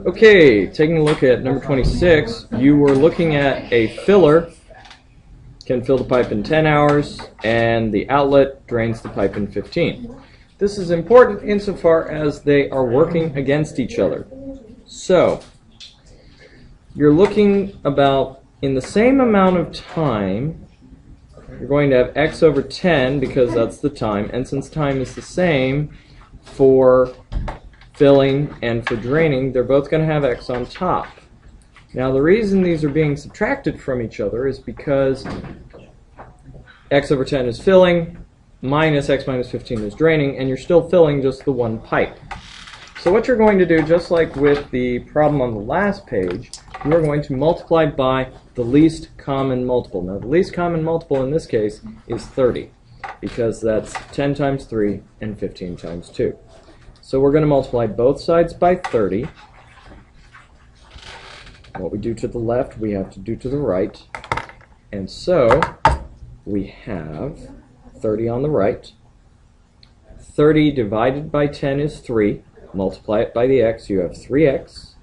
Okay, taking a look at number 26, you were looking at a filler, can fill the pipe in 10 hours, and the outlet drains the pipe in 15. This is important insofar as they are working against each other. So, you're looking about in the same amount of time, you're going to have x over 10 because that's the time, and since time is the same for filling and for draining, they're both going to have x on top. Now the reason these are being subtracted from each other is because x over 10 is filling, minus x minus 15 is draining, and you're still filling just the one pipe. So what you're going to do, just like with the problem on the last page, you are going to multiply by the least common multiple. Now the least common multiple in this case is 30, because that's 10 times 3 and 15 times 2. So we're going to multiply both sides by 30. What we do to the left, we have to do to the right. And so we have 30 on the right. 30 divided by 10 is 3. Multiply it by the x, you have 3x.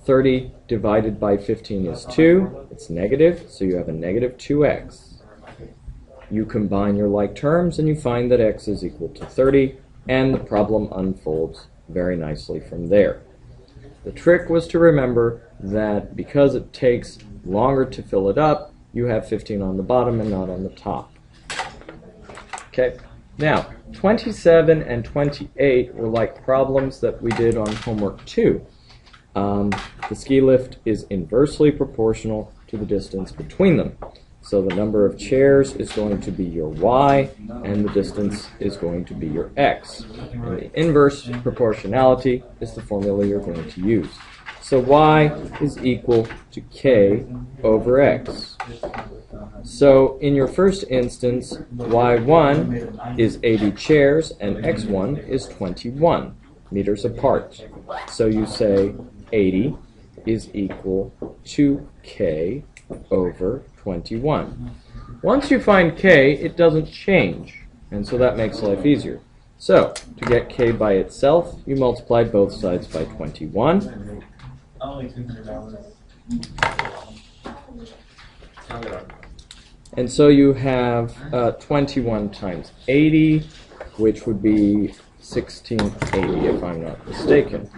30 divided by 15 is 2. It's negative, so you have a negative 2x. You combine your like terms and you find that x is equal to 30. And the problem unfolds very nicely from there. The trick was to remember that because it takes longer to fill it up, you have 15 on the bottom and not on the top. Okay, now 27 and 28 were like problems that we did on homework 2. The ski lift is inversely proportional to the distance between them. So the number of chairs is going to be your y, and the distance is going to be your x. And the inverse proportionality is the formula you're going to use. So y is equal to k over x. So in your first instance, y1 is 80 chairs, and x1 is 21 meters apart. So you say 80 is equal to k over 21. Once you find k, it doesn't change, and so that makes life easier. So, to get k by itself, you multiply both sides by 21. And so you have 21 times 80, which would be 1680 if I'm not mistaken.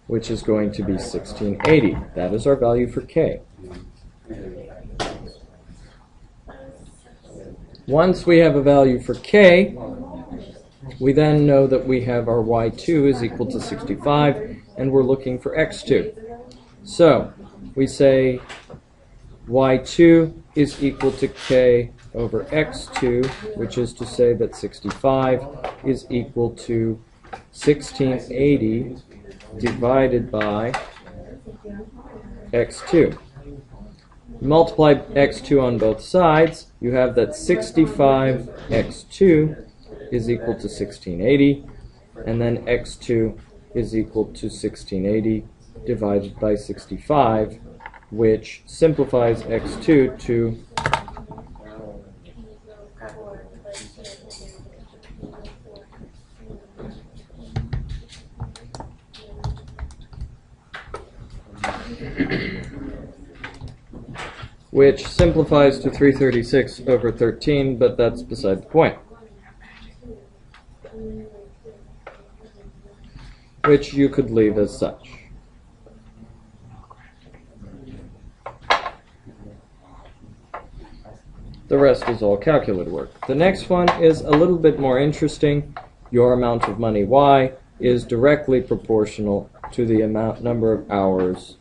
Which is going to be 1680. That is our value for k. Once we have a value for k, we then know that we have our y2 is equal to 65, and we're looking for x2. So we say y2 is equal to k over x2, which is to say that 65 is equal to 1680 divided by x2. Multiply x2 on both sides, you have that 65x2 is equal to 1680, and then x2 is equal to 1680 divided by 65, which simplifies x2 to which simplifies to 336 over 13, but that's beside the point. Which you could leave as such. The rest is all calculator work. The next one is a little bit more interesting. Your amount of money y is directly proportional to the number of hours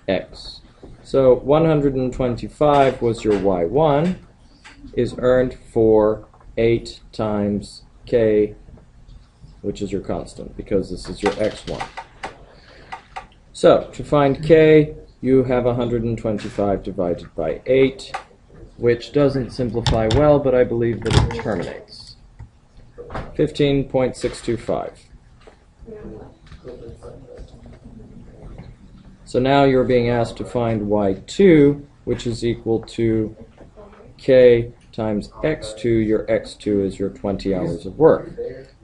x. So 125 was your y1, is earned for 8 times k, which is your constant, because this is your x1. So to find k, you have 125 divided by 8, which doesn't simplify well, but I believe that it terminates. 15.625. So now you're being asked to find y2, which is equal to k times x2. Your x2 is your 20 hours of work.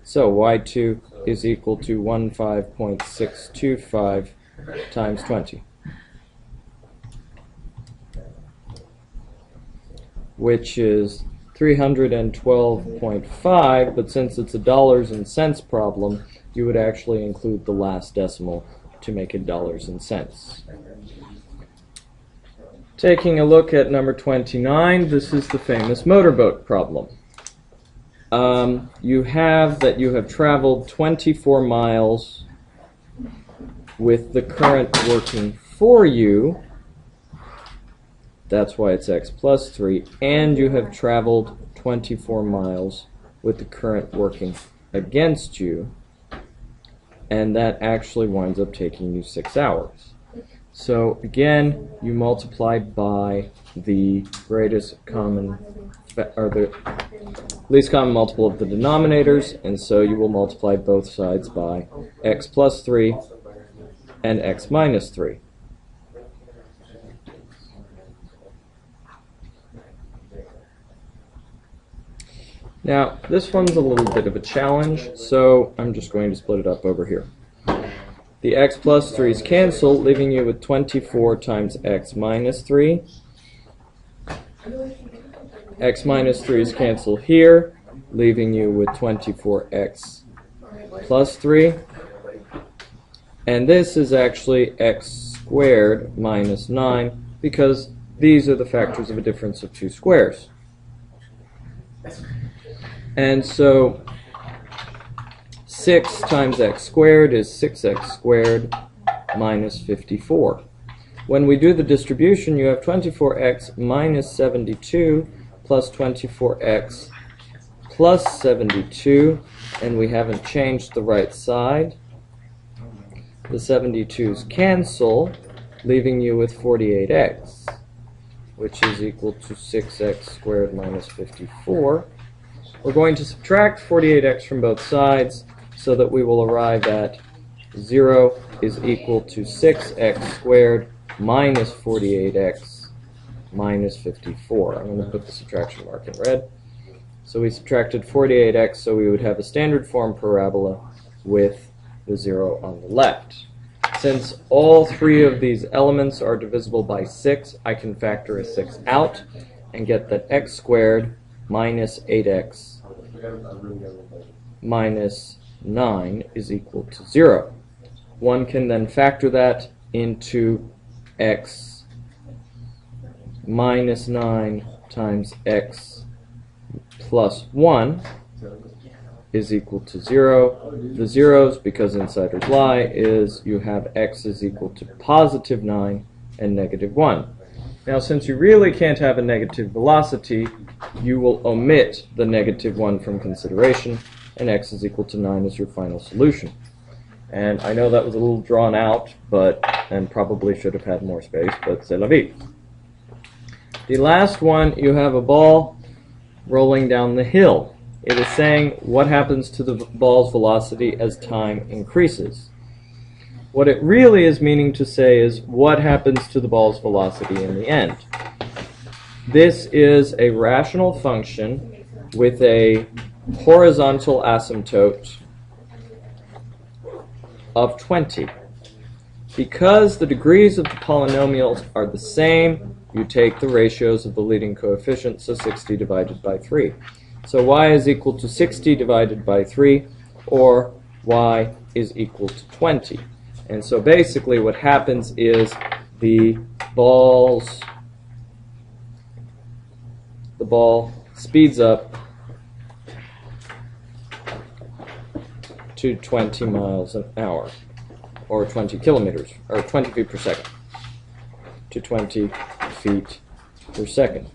So y2 is equal to 15.625 times 20, which is 312.5, but since it's a dollars and cents problem, you would actually include the last decimal to make it dollars and cents. Taking a look at number 29, this is the famous motorboat problem. You have traveled 24 miles with the current working for you. That's why it's x plus 3. And you have traveled 24 miles with the current working against you. And that actually winds up taking you 6 hours. So again, you multiply by the greatest common, or the least common multiple of the denominators, and so you will multiply both sides by x plus 3 and x minus 3. Now, this one's a little bit of a challenge, so I'm just going to split it up over here. The x plus 3's cancel, leaving you with 24 times x minus 3. X minus 3's cancel here, leaving you with 24x plus 3. And this is actually x squared minus 9, because these are the factors of a difference of two squares. And so 6 times x squared is 6x squared minus 54. When we do the distribution, you have 24x minus 72 plus 24x plus 72, and we haven't changed the right side. The 72's cancel, leaving you with 48x, which is equal to 6x squared minus 54. We're going to subtract 48x from both sides so that we will arrive at 0 is equal to 6x squared minus 48x minus 54. I'm going to put the subtraction mark in red. So we subtracted 48x, so we would have a standard form parabola with the 0 on the left. Since all three of these elements are divisible by 6, I can factor a 6 out and get that x squared minus 8x minus 9 is equal to 0. One can then factor that into x minus 9 times x plus 1 is equal to 0. The zeros, because insiders lie, is you have x is equal to positive 9 and negative 1. Now, since you really can't have a negative velocity, you will omit the negative 1 from consideration, and x is equal to 9 is your final solution. And I know that was a little drawn out, and probably should have had more space, but c'est la vie. The last one, you have a ball rolling down the hill. It is saying what happens to the ball's velocity as time increases. What it really is meaning to say is what happens to the ball's velocity in the end. This is a rational function with a horizontal asymptote of 20. Because the degrees of the polynomials are the same, you take the ratios of the leading coefficients, so 60 divided by 3. So y is equal to 60 divided by 3, or y is equal to 20. And so basically what happens is the ball speeds up to 20 miles an hour, or 20 kilometers, or 20 feet per second, to 20 feet per second.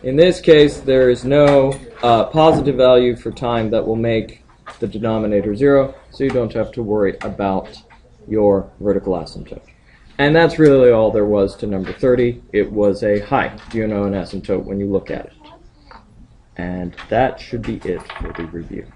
In this case, there is no positive value for time that will make the denominator 0, so you don't have to worry about your vertical asymptote. And that's really all there was to number 30. It was a hi, do you know an asymptote when you look at it? And that should be it for the review.